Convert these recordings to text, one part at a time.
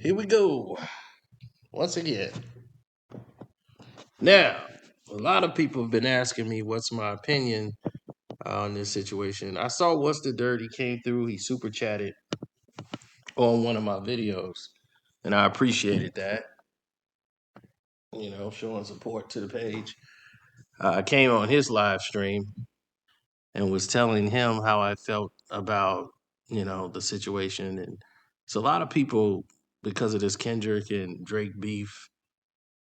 Here we go. Once again. Now, a lot of people have been asking me what's my opinion on this situation. I saw What's the Dirt. He came through, he super chatted on one of my videos, and I appreciated that, showing support to the page. I came on his live stream and was telling him how I felt about, the situation. And so a lot of people, because of this Kendrick and Drake beef,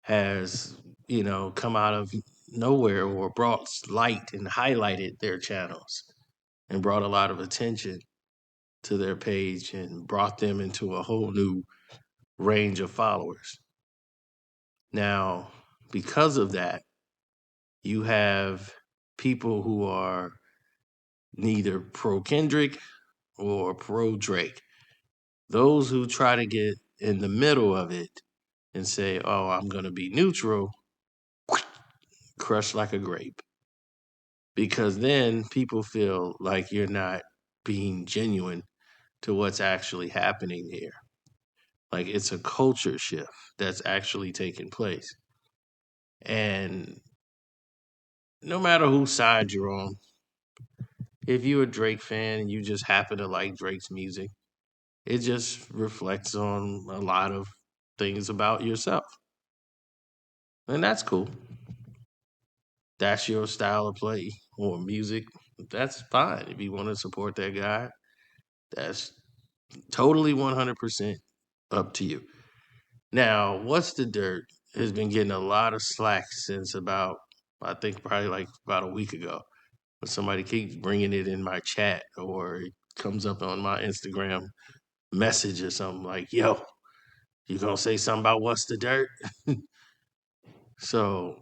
has, come out of nowhere or brought light and highlighted their channels and brought a lot of attention to their page and brought them into a whole new range of followers. Now, because of that, you have people who are neither pro Kendrick or pro Drake. Those who try to get in the middle of it and say, oh, I'm going to be neutral, crushed like a grape. Because then people feel like you're not being genuine to what's actually happening here. Like it's a culture shift that's actually taking place. And no matter whose side you're on, if you're a Drake fan and you just happen to like Drake's music, it just reflects on a lot of things about yourself. And that's cool. That's your style of play or music. That's fine. If you want to support that guy, that's totally 100% up to you. Now, What's the Dirt has been getting a lot of slack since about, I think, probably like about a week ago. When somebody keeps bringing it in my chat or it comes up on my Instagram message or something like, yo, you gonna say something about What's the Dirt? So,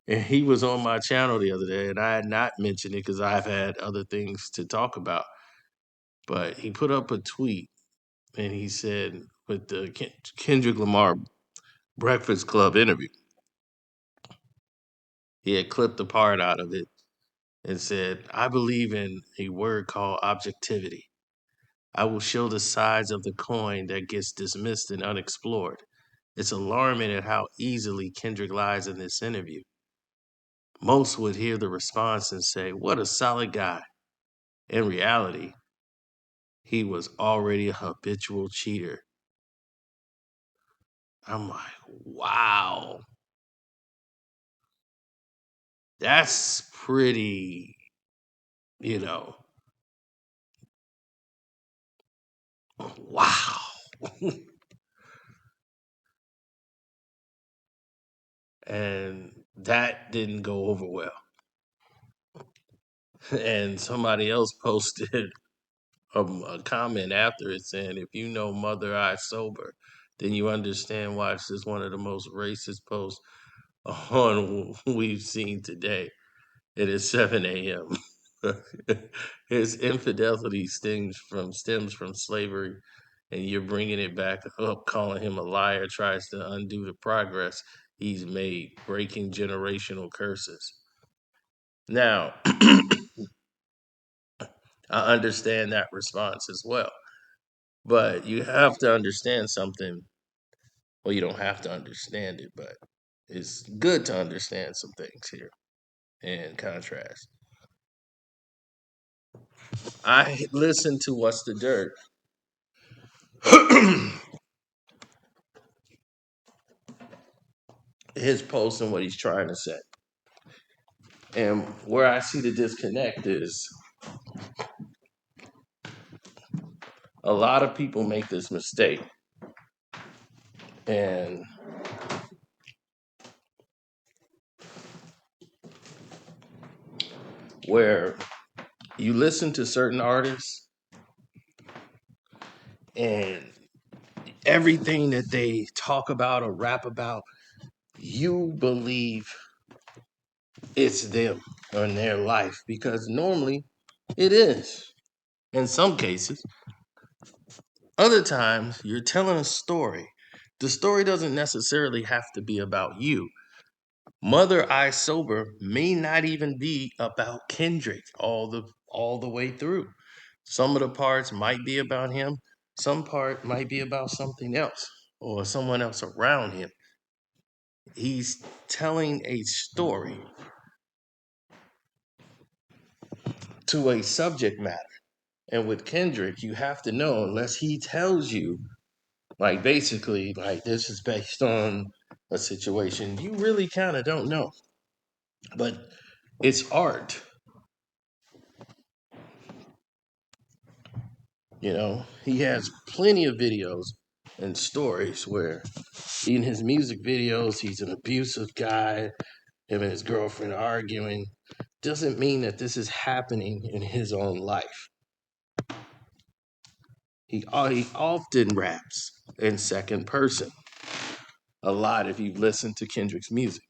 and he was on my channel the other day and I had not mentioned it because I've had other things to talk about. But he put up a tweet and he said, with the Kendrick Lamar Breakfast Club interview, he had clipped a part out of it and said, I believe in a word called objectivity. I will show the sides of the coin that gets dismissed and unexplored. It's alarming at how easily Kendrick lies in this interview. Most would hear the response and say, what a solid guy. In reality, he was already a habitual cheater. I'm like, wow, that's pretty, you know, wow. And that didn't go over well. And somebody else posted a comment after it saying, if you know Mother I Sober, then you understand why this is one of the most racist posts on we've seen today. It is 7 a.m. His infidelity stems from slavery, and you're bringing it back up, calling him a liar, tries to undo the progress he's made, breaking generational curses. Now, I understand that response as well, but you have to understand something. Well, you don't have to understand it, but it's good to understand some things here in contrast. I listened to What's the Dirt. His post and what he's trying to say. And where I see the disconnect is a lot of people make this mistake. And where you listen to certain artists and everything that they talk about or rap about, you believe it's them or in their life because normally it is in some cases. Other times you're telling a story. The story doesn't necessarily have to be about you. Mother I Sober may not even be about Kendrick all the way through. Some of the parts might be about him, Some part might be about something else or someone else around him. He's telling a story to a subject matter. And with Kendrick, you have to know, unless he tells you, like basically, like this is based on a situation, you really kind of don't know. But it's art, you know. He has plenty of videos and stories where in his music videos, he's an abusive guy, him and his girlfriend arguing. Doesn't mean that this is happening in his own life. He often raps in second person a lot if you've listened to Kendrick's music.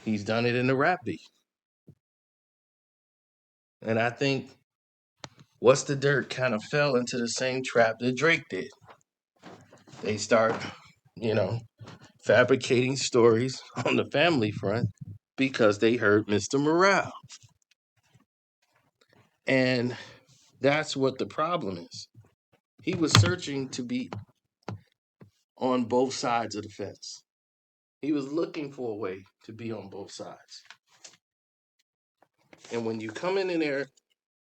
He's done it in the rap beat. And I think What's the Dirt kind of fell into the same trap that Drake did. They start, you know, fabricating stories on the family front because they heard Mr. Morale. And that's what the problem is. He was searching to be on both sides of the fence. He was looking for a way to be on both sides. And when you come in there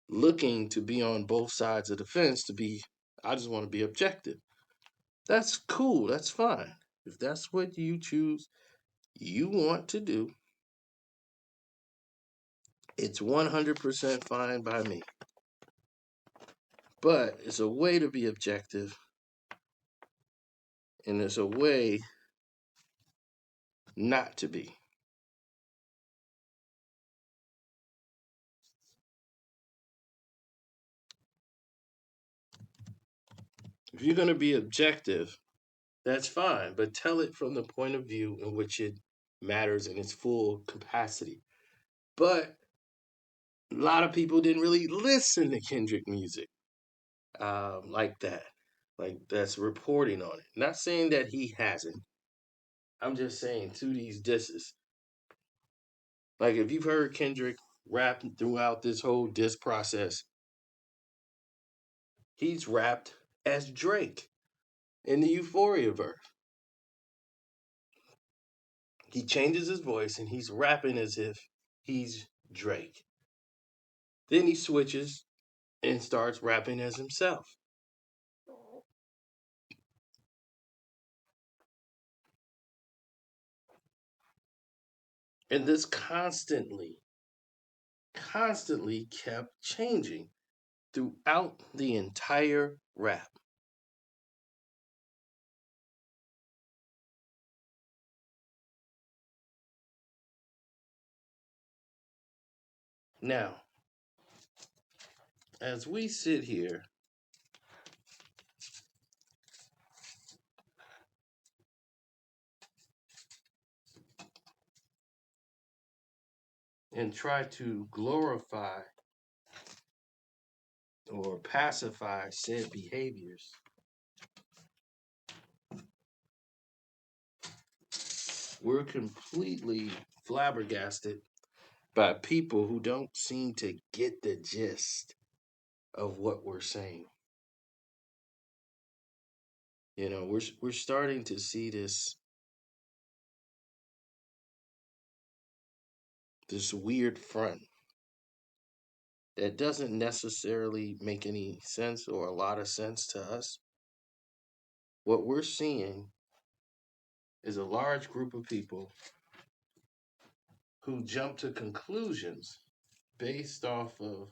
looking to be on both sides of the fence, I just want to be objective. That's cool. That's fine. If that's what you choose, you want to do, it's 100% fine by me. But it's a way to be objective, and it's a way not to be. If you're going to be objective, that's fine, but tell it from the point of view in which it matters in its full capacity. But a lot of people didn't really listen to Kendrick music like that, like that's reporting on it. Not saying that he hasn't. I'm just saying to these disses. Like if you've heard Kendrick rap throughout this whole diss process, he's rapped as Drake in the Euphoria verse. He changes his voice and he's rapping as if he's Drake. Then he switches and starts rapping as himself. And this constantly kept changing throughout the entire rap. Now, as we sit here and try to glorify or pacify said behaviors, we're completely flabbergasted by people who don't seem to get the gist of what we're saying. You know, we're starting to see this weird front that doesn't necessarily make any sense or a lot of sense to us. What we're seeing is a large group of people who jump to conclusions based off of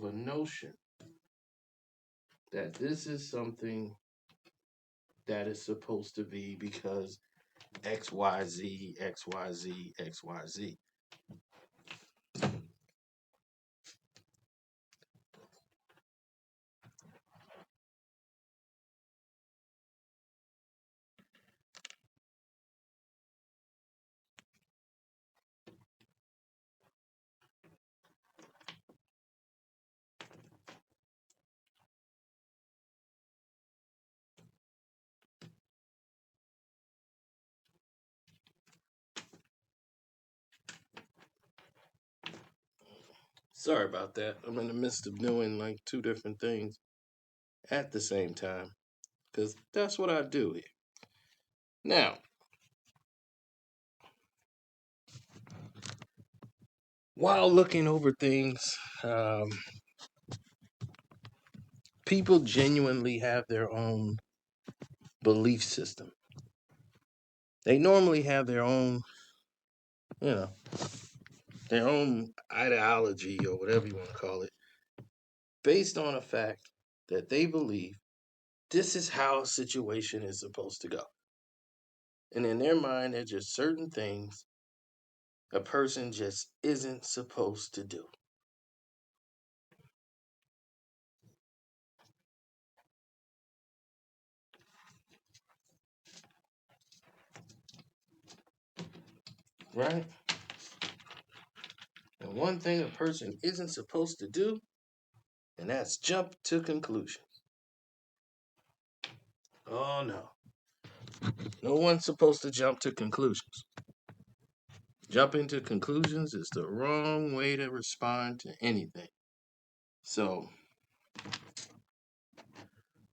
a notion that this is something that is supposed to be because XYZ, XYZ, XYZ. Sorry about that. I'm in the midst of doing like two different things at the same time because that's what I do here. Now, while looking over things, people genuinely have their own belief system. They normally have their own, you know, their own ideology or whatever you want to call it, based on a fact that they believe this is how a situation is supposed to go. And in their mind, there's just certain things a person just isn't supposed to do. Right? And one thing a person isn't supposed to do, and that's jump to conclusions. Oh no. No one's supposed to jump to conclusions. Jumping to conclusions is the wrong way to respond to anything. So,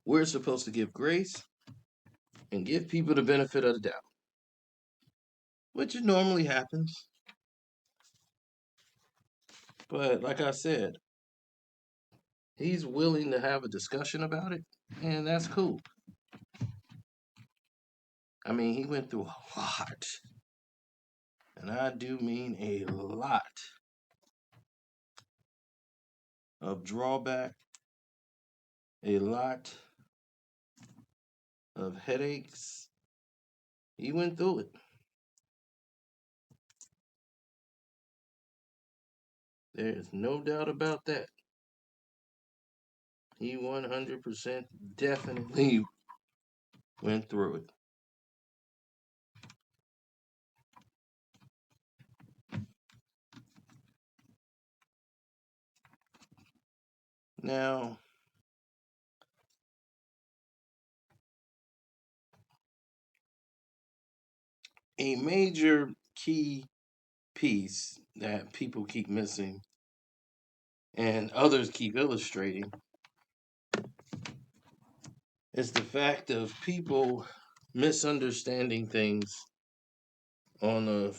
we're supposed to give grace and give people the benefit of the doubt, which normally happens. But like I said, he's willing to have a discussion about it, and that's cool. I mean, he went through a lot, and I do mean a lot of drawback, a lot of headaches. He went through it. There's no doubt about that. He 100% definitely went through it. Now, a major key piece that people keep missing and others keep illustrating is the fact of people misunderstanding things on a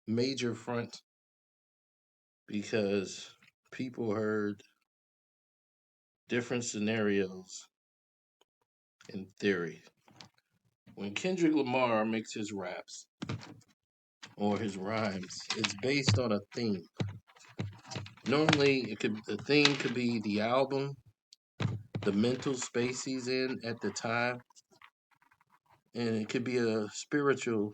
major front because people heard different scenarios and theory. When Kendrick Lamar makes his raps or his rhymes, it's based on a theme. Normally, the theme could be the album, the mental space he's in at the time, and it could be a spiritual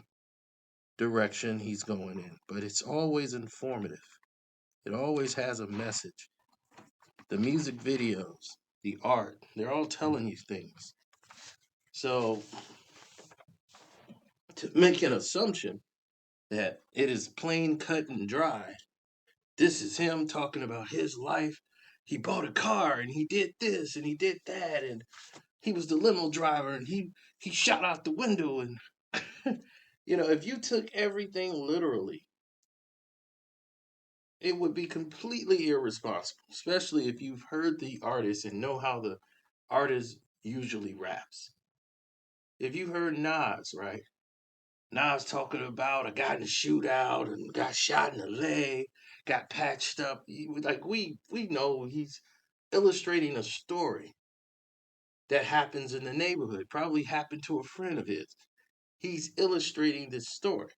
direction he's going in. But it's always informative. It always has a message. The music videos, the art, they're all telling you things. So to make an assumption that it is plain cut and dry, this is him talking about his life. He bought a car and he did this and he did that and he was the limo driver and he shot out the window and if you took everything literally, it would be completely irresponsible, especially if you've heard the artist and know how the artist usually raps. If you heard Nas, right? Nas talking about a guy in a shootout and got shot in the leg, got patched up. Like we know he's illustrating a story that happens in the neighborhood, probably happened to a friend of his. He's illustrating this story.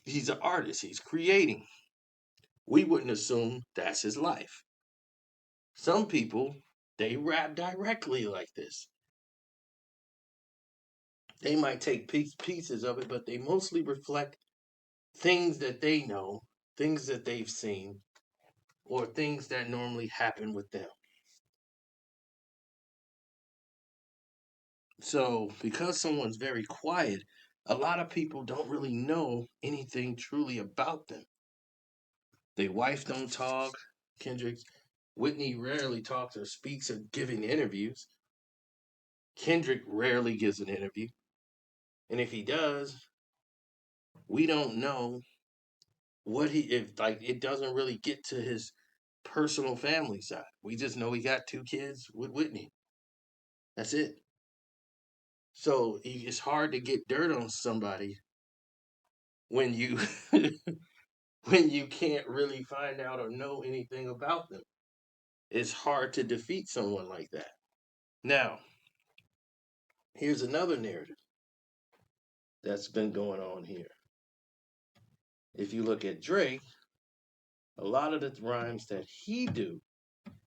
He's an artist, he's creating. We wouldn't assume that's his life. Some people, they rap directly like this. They might take pieces of it, but they mostly reflect things that they know, things that they've seen, or things that normally happen with them. So, because someone's very quiet, a lot of people don't really know anything truly about them. Their wife don't talk. Kendrick, Whitney rarely talks or speaks or giving interviews. Kendrick rarely gives an interview. And if he does, we don't know what he if like it doesn't really get to his personal family side. We just know he got 2 kids with Whitney. That's it. So it's hard to get dirt on somebody when you when you can't really find out or know anything about them. It's hard to defeat someone like that. Now, here's another narrative that's been going on here. If you look at Drake, a lot of the rhymes that he do,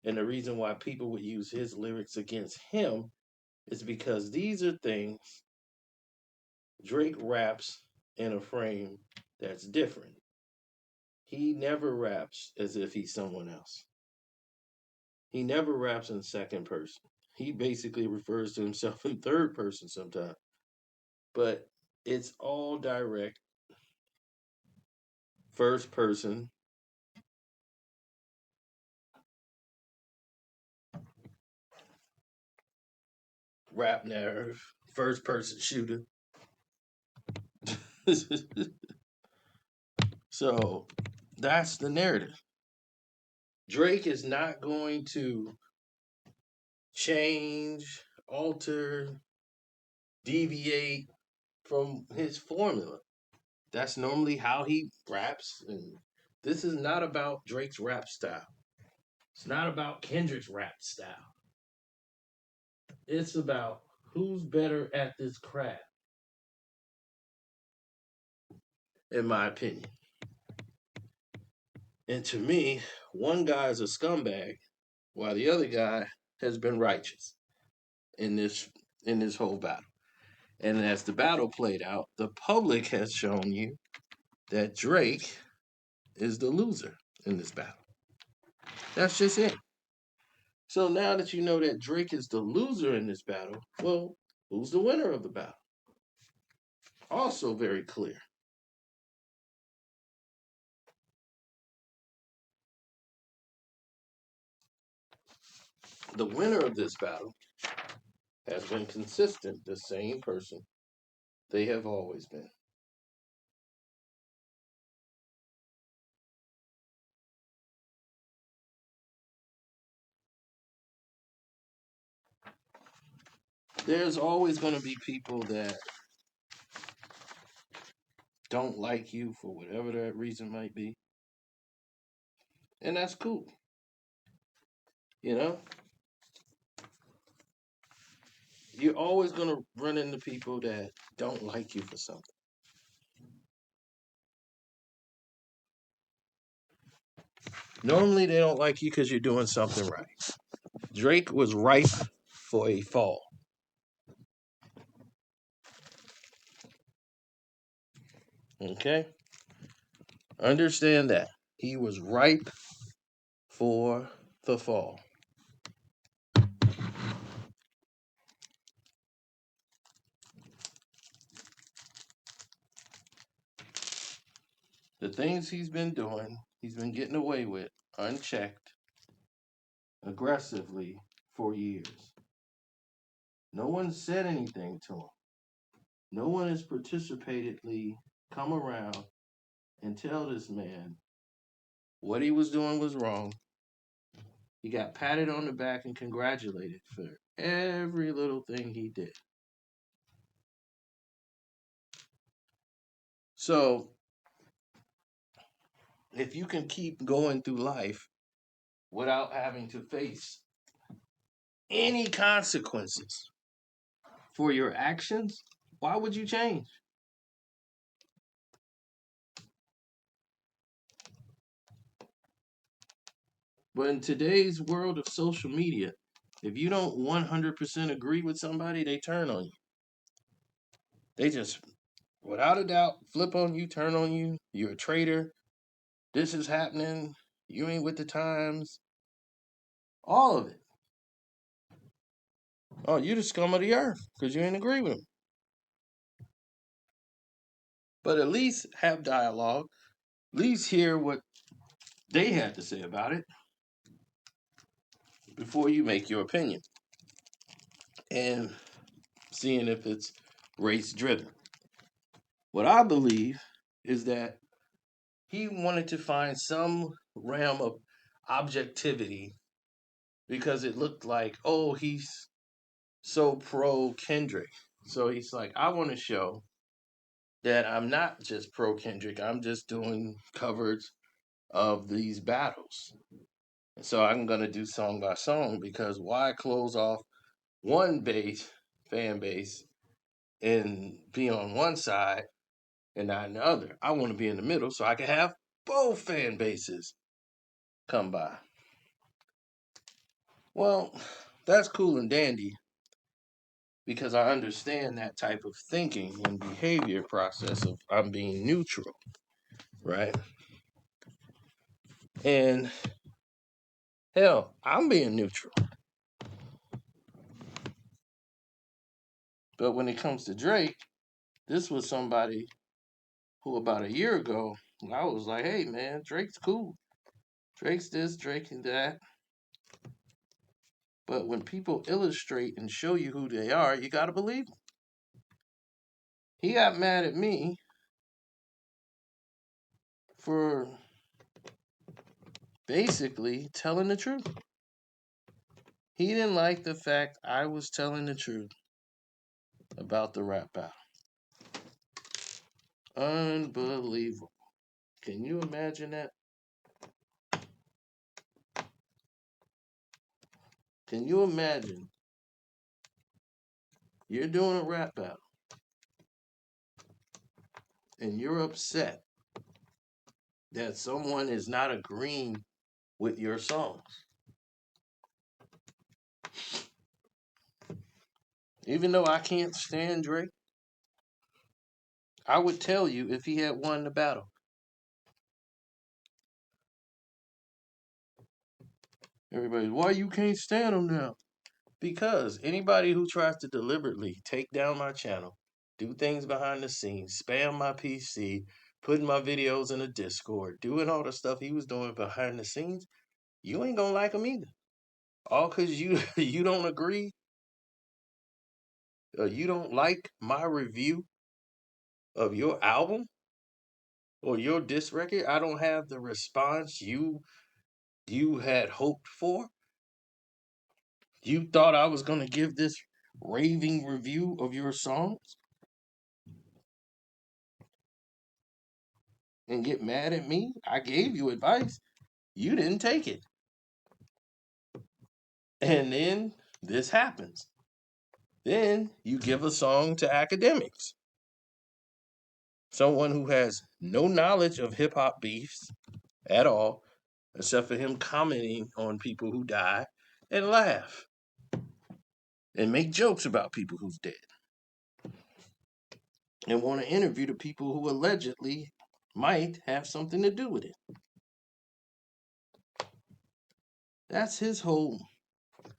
and the reason why people would use his lyrics against him is because these are things Drake raps in a frame that's different. He never raps as if he's someone else. He never raps in second person. He basically refers to himself in third person sometimes. But it's all direct, first person, rap narrative, first person shooter. So that's the narrative. Drake is not going to change, alter, deviate from his formula. That's normally how he raps. And this is not about Drake's rap style. It's not about Kendrick's rap style. It's about who's better at this craft, in my opinion. And to me, one guy is a scumbag while the other guy has been righteous in this whole battle. And as the battle played out, the public has shown you that Drake is the loser in this battle. That's just it. So now that you know that Drake is the loser in this battle, well, who's the winner of the battle? Also very clear. The winner of this battle has been consistent, the same person they have always been. There's always going to be people that don't like you for whatever that reason might be. And that's cool. You know, you're always going to run into people that don't like you for something. Normally, they don't like you because you're doing something right. Drake was ripe for a fall. Okay? Understand that. He was ripe for the fall. The things he's been doing, he's been getting away with unchecked, aggressively for years. No one said anything to him. No one has participatedly come around and tell this man what he was doing was wrong. He got patted on the back and congratulated for every little thing he did. So, if you can keep going through life without having to face any consequences for your actions, why would you change? But in today's world of social media, if you don't 100% agree with somebody, they turn on you. They just, without a doubt, flip on you, turn on you. You're a traitor. This is happening. You ain't with the times. All of it. Oh, you the scum of the earth because you ain't agree with them. But at least have dialogue. At least hear what they had to say about it before you make your opinion. And seeing if it's race driven. What I believe is that he wanted to find some realm of objectivity because it looked like, oh, he's so pro Kendrick. So he's like, I want to show that I'm not just pro Kendrick, I'm just doing covers of these battles. So I'm going to do song by song because why close off one fan base, and be on one side and not in the other? I want to be in the middle so I can have both fan bases come by. Well, that's cool and dandy because I understand that type of thinking and behavior process of I'm being neutral, right? And hell, I'm being neutral. But when it comes to Drake, this was somebody who about a year ago, I was like, hey man, Drake's cool. Drake's this, Drake and that. But when people illustrate and show you who they are, you gotta believe them. He got mad at me for basically telling the truth. He didn't like the fact I was telling the truth about the rap battle. Unbelievable. Can you imagine that? Can you imagine you're doing a rap battle and you're upset that someone is not agreeing with your songs? Even though I can't stand Drake, I would tell you if he had won the battle. Everybody, why you can't stand him now? Because anybody who tries to deliberately take down my channel, do things behind the scenes, spam my PC, putting my videos in a Discord, doing all the stuff he was doing behind the scenes, you ain't gonna like him either. All because you you don't agree, you don't like my review of your album or your disc record. I don't have the response you had hoped for. You thought I was gonna give this raving review of your songs and get mad at me? I gave you advice. You didn't take it. And then this happens. Then you give a song to academics, someone who has no knowledge of hip hop beefs at all, except for him commenting on people who die and laugh and make jokes about people who's dead and want to interview the people who allegedly might have something to do with it. That's his whole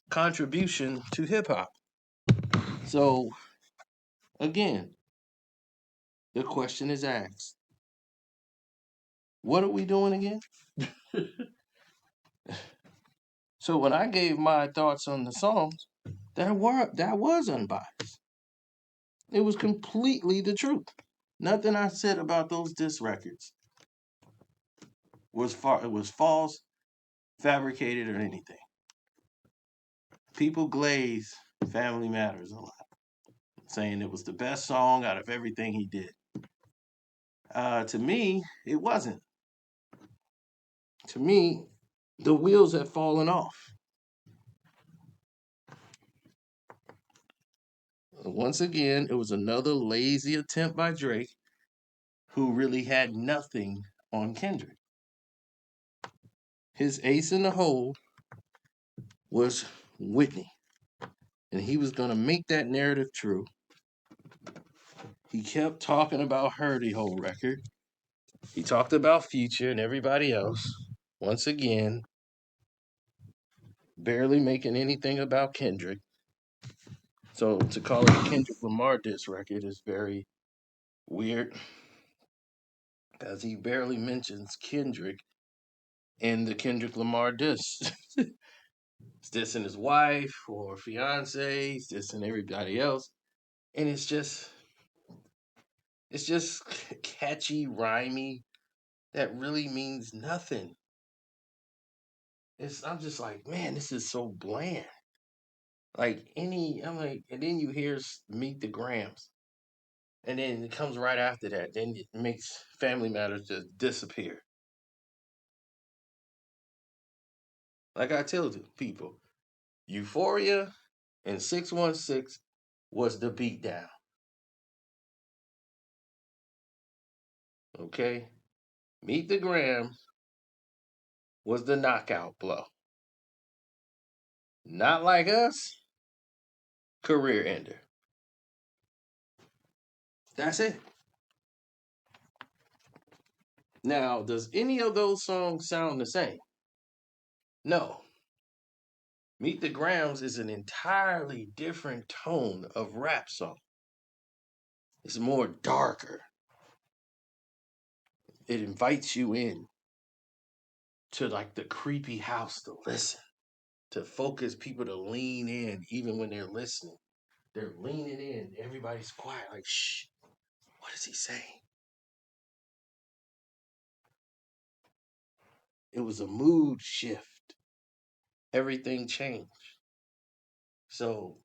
contribution to hip hop. So, again, the question is asked, what are we doing again? So when I gave my thoughts on the songs, that was unbiased. It was completely the truth. Nothing I said about those diss records was false, fabricated, or anything. People glaze Family Matters a lot, saying it was the best song out of everything he did. To me, it wasn't. To me, the wheels had fallen off. Once again, it was another lazy attempt by Drake, who really had nothing on Kendrick. His ace in the hole was Whitney, and he was going to make that narrative true. He kept talking about her the whole record. He talked about Future and everybody else. Once again, barely making anything about Kendrick. So to call it a Kendrick Lamar diss record is very weird, as he barely mentions Kendrick in the Kendrick Lamar diss. He's dissing his wife or fiance, he's dissing everybody else. And it's just catchy, rhymey. that really means nothing. I'm just like, man, this is so bland. I'm like, and then you hear Meet the Grams, and then it comes right after that. Then it makes Family Matters just disappear. Like I tell people, Euphoria and 616 was the beatdown. Okay? Meet the Grams was the knockout blow. Not Like Us, career ender. That's it. Now, does any of those songs sound the same? No. Meet the Grams is an entirely different tone of rap song. It's more darker. It invites you in to like the creepy house to listen, to focus people to lean in even when they're listening. They're leaning in. Everybody's quiet, like, shh, what is he saying? It was a mood shift. Everything changed. So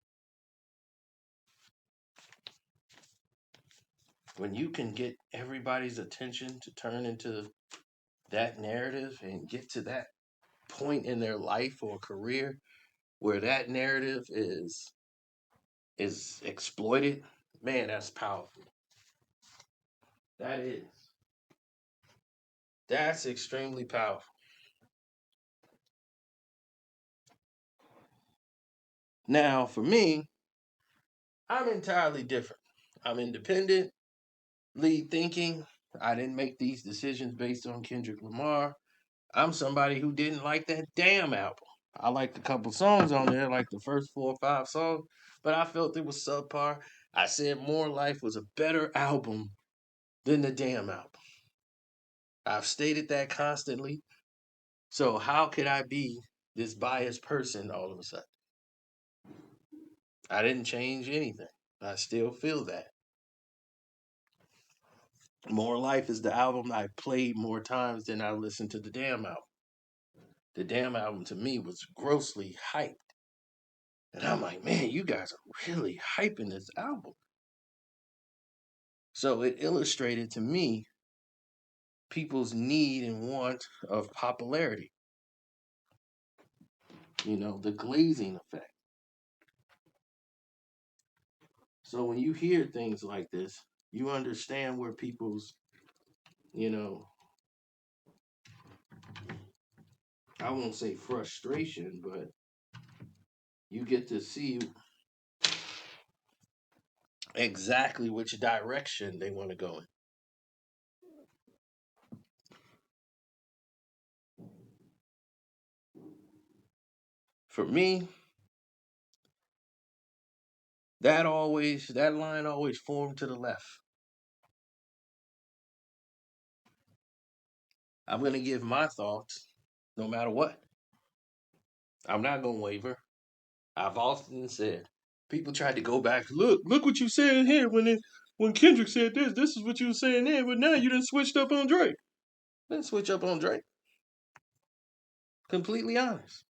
when you can get everybody's attention to turn into that narrative and get to that point in their life or career where that narrative is exploited, man, that's powerful. That is. That's extremely powerful. Now, for me, I'm entirely different. I'm independent, lead thinking. I didn't make these decisions based on Kendrick Lamar. I'm somebody who didn't like that damn album. I liked a couple songs on there, like the first 4 or 5 songs, but I felt it was subpar. I said More Life was a better album than the damn album. I've stated that constantly. So how could I be this biased person all of a sudden? I didn't change anything. I still feel that. More Life is the album I played more times than I listened to the damn album. The damn album to me was grossly hyped. And I'm like, man, you guys are really hyping this album. So it illustrated to me people's need and want of popularity. The glazing effect. So when you hear things like this, you understand where people's, you know, I won't say frustration, but you get to see exactly which direction they want to go in. For me, that line always formed to the left. I'm gonna give my thoughts no matter what. I'm not gonna waver. I've often said people tried to go back. Look what you said here when Kendrick said this. This is what you were saying there, but now you done switched up on Drake. Didn't switch up on Drake. Completely honest.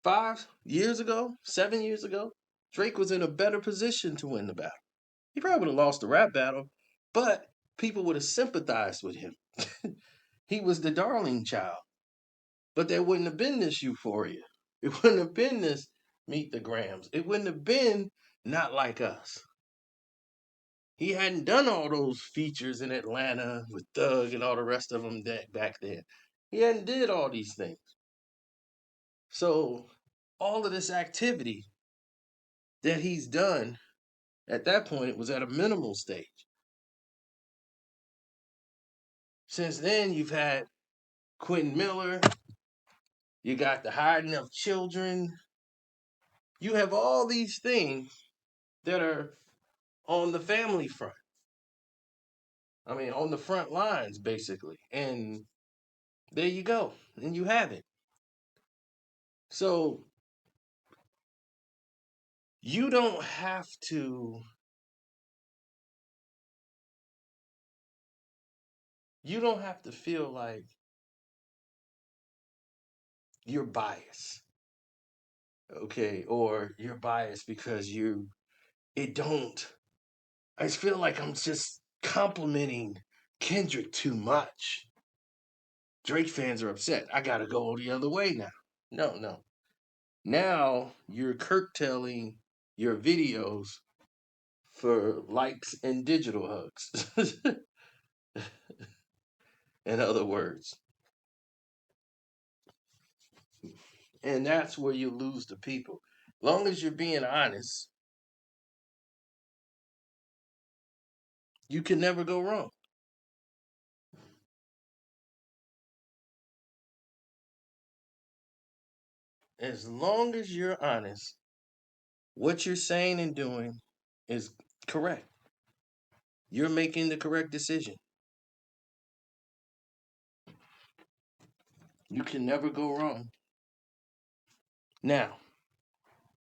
5 years ago, 7 years ago, Drake was in a better position to win the battle. He probably would have lost the rap battle, but people would have sympathized with him. He was the darling child. But there wouldn't have been this euphoria. It wouldn't have been this Meet the Grams. It wouldn't have been Not Like Us. He hadn't done all those features in Atlanta with Thug and all the rest of them back then. He hadn't did all these things. So all of this activity that he's done at that point was at a minimal stage. Since then, you've had Quentin Miller, you got the hiding of children. You have all these things that are on the family front. I mean, on the front lines, basically. And there you go. And you have it. So you don't have to You don't have to feel like you're biased, okay? Or you're biased because it don't. I just feel like I'm just complimenting Kendrick too much. Drake fans are upset. I gotta go the other way now. No, no. Now you're curtailing your videos for likes and digital hugs. In other words. And that's where you lose the people. Long as you're being honest, you can never go wrong. As long as you're honest, what you're saying and doing is correct. You're making the correct decision. You can never go wrong. Now,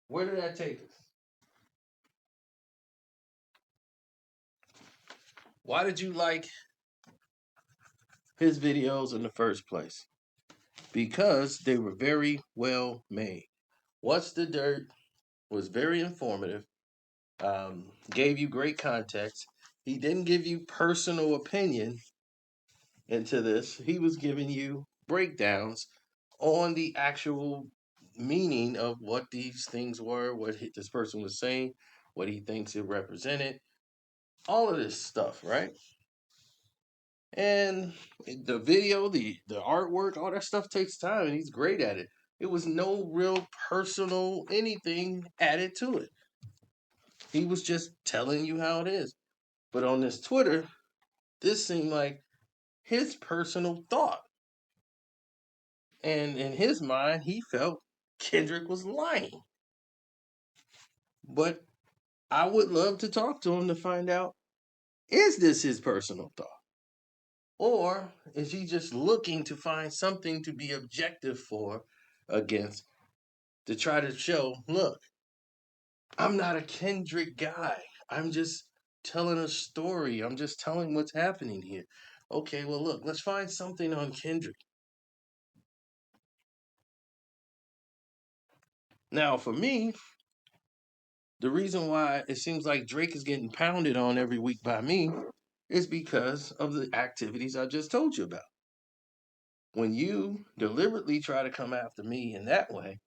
where did that take us? Why did you like his videos in the first place? Because they were very well made. What's the Dirt was very informative, gave you great context. He didn't give you personal opinion into this, he was giving you breakdowns on the actual meaning of what these things were, this person was saying, what he thinks it represented, all of this stuff, right? And the video, the artwork, all that stuff takes time, and he's great at it. It was no real personal anything added to it. He was just telling you how it is. But on this Twitter, this seemed like his personal thought. And in his mind, he felt Kendrick was lying. But I would love to talk to him to find out, is this his personal thought? Or is he just looking to find something to be objective for against to try to show, look, I'm not a Kendrick guy. I'm just telling a story. I'm just telling what's happening here. Okay, well, look, let's find something on Kendrick. Now, for me, the reason why it seems like Drake is getting pounded on every week by me is because of the activities I just told you about. When you deliberately try to come after me in that way,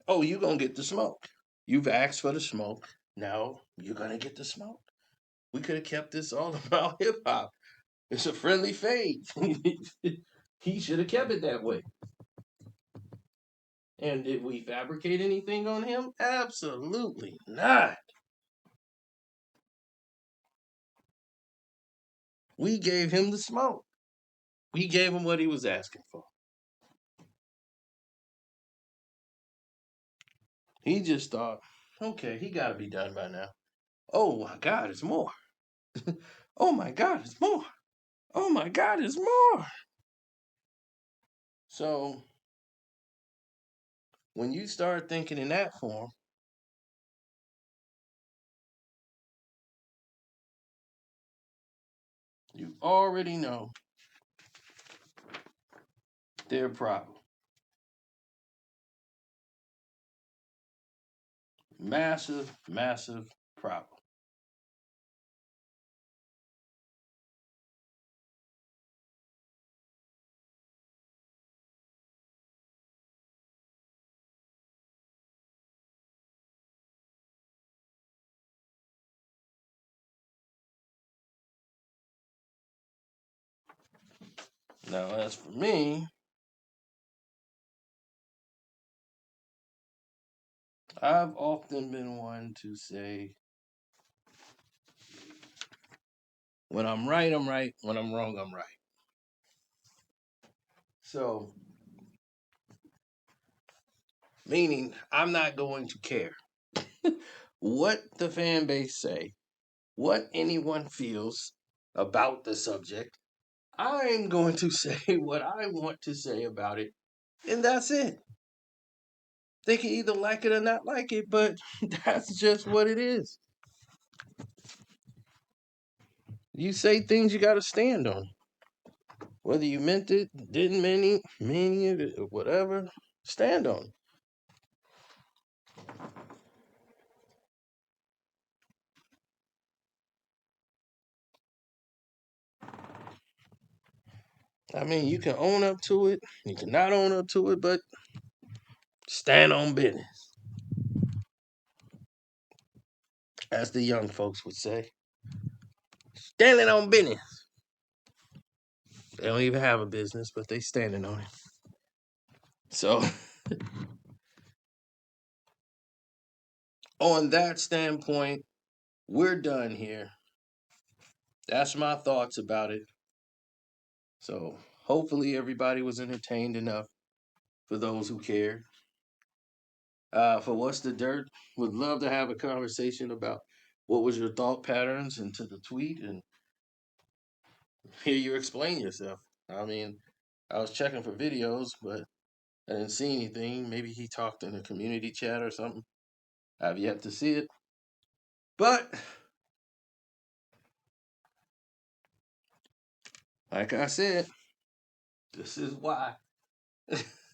oh, you're going to get the smoke. You've asked for the smoke. Now you're going to get the smoke. We could have kept this all about hip hop. It's a friendly fade. He should have kept it that way. And did we fabricate anything on him? Absolutely not. We gave him the smoke. We gave him what he was asking for. He just thought, okay, he got to be done by now. Oh my God, it's more. Oh my God, it's more. Oh my God, it's more. So when you start thinking in that form, you already know their problem. Massive, massive problem. Now, as for me, I've often been one to say, when I'm right, I'm right. When I'm wrong, I'm right. So, meaning I'm not going to care what the fan base say, what anyone feels about the subject. I'm going to say what I want to say about it, and that's it. They can either like it or not like it, but that's just what it is. You say things you got to stand on. Whether you meant it, didn't mean it, or whatever, stand on it. I mean, you can own up to it, you can not own up to it, but stand on business, as the young folks would say. Standing on business. They don't even have a business, but they standing on it. So, on that standpoint, we're done here. That's my thoughts about it. So, hopefully, everybody was entertained enough for those who cared. For What's the Dirt, would love to have a conversation about what was your thought patterns into the tweet and hear you explain yourself. I mean, I was checking for videos, but I didn't see anything. Maybe he talked in a community chat or something. I've yet to see it. But like I said, this is why.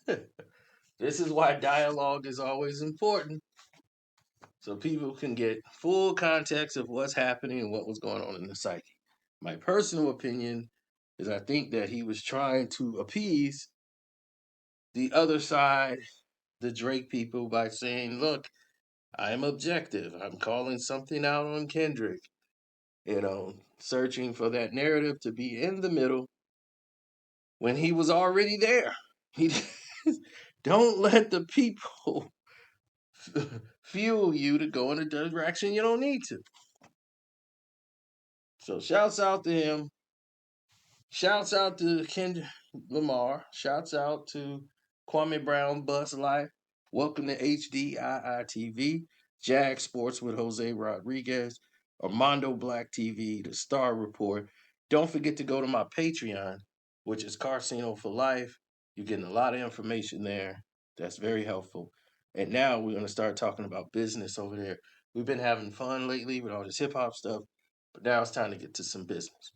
This is why dialogue is always important. So people can get full context of what's happening and what was going on in the psyche. My personal opinion is I think that he was trying to appease the other side, the Drake people, by saying, look, I'm objective. I'm calling something out on Kendrick, searching for that narrative to be in the middle when he was already there. He don't let the people fuel you to go in a direction you don't need to. So shouts out to him. Shouts out to Lamar. Shouts out to Kwame Brown, Buzz Life. Welcome to HDII TV. Jag Sports with Jose Rodriguez. Armando Black TV, The Star Report. Don't forget to go to my Patreon, which is Carcino for Life. You're getting a lot of information there. That's very helpful. And now we're going to start talking about business over there. We've been having fun lately with all this hip hop stuff, but now it's time to get to some business.